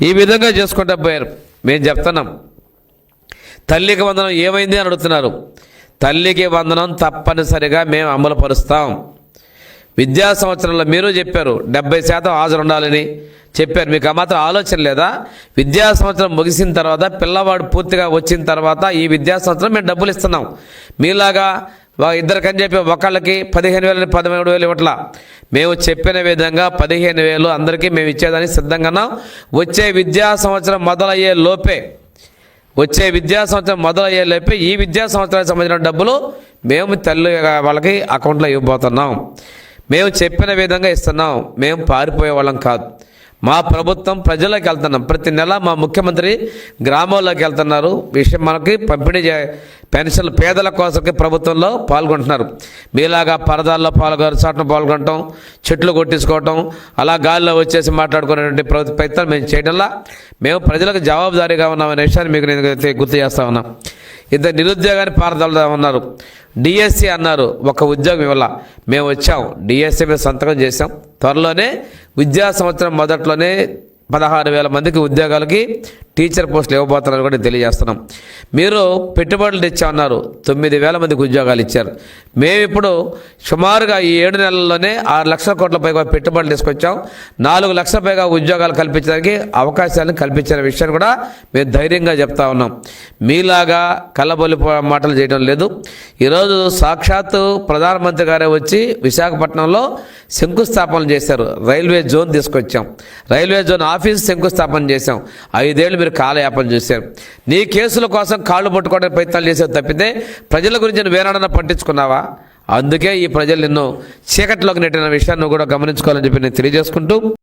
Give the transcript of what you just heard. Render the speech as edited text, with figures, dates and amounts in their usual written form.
ఈ విధంగా చేసుకుంటూ పోయారు. మేము చెప్తున్నాం, తల్లికి వందనం ఏమైంది అని అడుగుతున్నారు. తల్లికి వందనం తప్పనిసరిగా మేము అమలు పరుస్తాం. విద్యా సంవత్సరంలో మీరు చెప్పారు 70% హాజరు ఉండాలని చెప్పారు. మీకు ఆ మాత్రం ఆలోచన లేదా? విద్యా సంవత్సరం ముగిసిన తర్వాత పిల్లవాడు పూర్తిగా వచ్చిన తర్వాత ఈ విద్యా సంవత్సరం మేము డబ్బులు ఇస్తున్నాం. మీలాగా ఇద్దరికని చెప్పి ఒకళ్ళకి 15,000 13,000 ఇవ్వట్లా. మేము చెప్పిన విధంగా 15,000 అందరికీ మేము ఇచ్చేదానికి సిద్ధంగా ఉన్నాం. వచ్చే విద్యా సంవత్సరం మొదలయ్యే లోపే ఈ విద్యా సంవత్సరానికి సంబంధించిన డబ్బులు మేము తల్లి వాళ్ళకి అకౌంట్లో ఇవ్వబోతున్నాం. మేము చెప్పిన విధంగా ఇస్తున్నాం. మేము పారిపోయే వాళ్ళం కాదు. మా ప్రభుత్వం ప్రజలకు వెళ్తున్నాం. ప్రతి నెల మా ముఖ్యమంత్రి గ్రామాల్లోకి వెళ్తున్నారు. విషయం మనకి పంపిణీ పెన్షన్లు పేదల కోసంకి ప్రభుత్వంలో పాల్గొంటున్నారు. మీలాగా పరదాల్లో చాటును పాల్గొనటం, చెట్లు కొట్టించుకోవటం, అలా గాలిలో వచ్చేసి మాట్లాడుకునేటువంటి ప్రయత్నం మేము చేయడంలా మేము ప్రజలకు జవాబుదారీగా ఉన్నామనే విషయాన్ని మీకు నేను గుర్తు చేస్తా ఉన్నా. ఇద్దరు నిరుద్యోగాన్ని పారదలుదామన్నారు. డిఎస్సి అన్నారు, ఒక ఉద్యోగం ఇవ్వాల. మేము వచ్చాం, డిఎస్సి మీద సంతకం చేసాం. త్వరలోనే విద్యా సంవత్సరం మొదట్లోనే 16,000 మందికి ఉద్యోగాలకి టీచర్ పోస్టులు ఇవ్వబోతున్నారని కూడా తెలియజేస్తున్నాం. మీరు పెట్టుబడులు తెచ్చామన్నారు, 9,000 మందికి ఉద్యోగాలు ఇచ్చారు. మేము ఇప్పుడు సుమారుగా ఈ 7 నెలల్లోనే 6 లక్షల కోట్ల పైగా పెట్టుబడులు తీసుకొచ్చాం. 4 లక్షల పైగా ఉద్యోగాలు కల్పించడానికి అవకాశాలను కల్పించిన విషయాన్ని కూడా మేము ధైర్యంగా చెప్తా ఉన్నాం. మీలాగా కళ్ళబొల్లి మాటలు చేయడం లేదు. ఈరోజు సాక్షాత్తు ప్రధానమంత్రి గారే వచ్చి విశాఖపట్నంలో శంకుస్థాపనలు చేశారు. రైల్వే జోన్ తీసుకొచ్చాం. రైల్వే జోన్ ఆఫీస్ శంకుస్థాపన చేశాం. 5 ఏళ్ళు మీరు కాలయాపన చేశారు. నీ కేసుల కోసం కాళ్ళు పట్టుకోవడానికి ప్రయత్నాలు చేసేది తప్పితే ప్రజల గురించి నువ్వు వేనాడన్నా పట్టించుకున్నావా? అందుకే ఈ ప్రజలు నిన్ను చీకట్లోకి నెట్టిన విషయాన్ని కూడా గమనించుకోవాలని చెప్పి నేను తెలియజేసుకుంటూ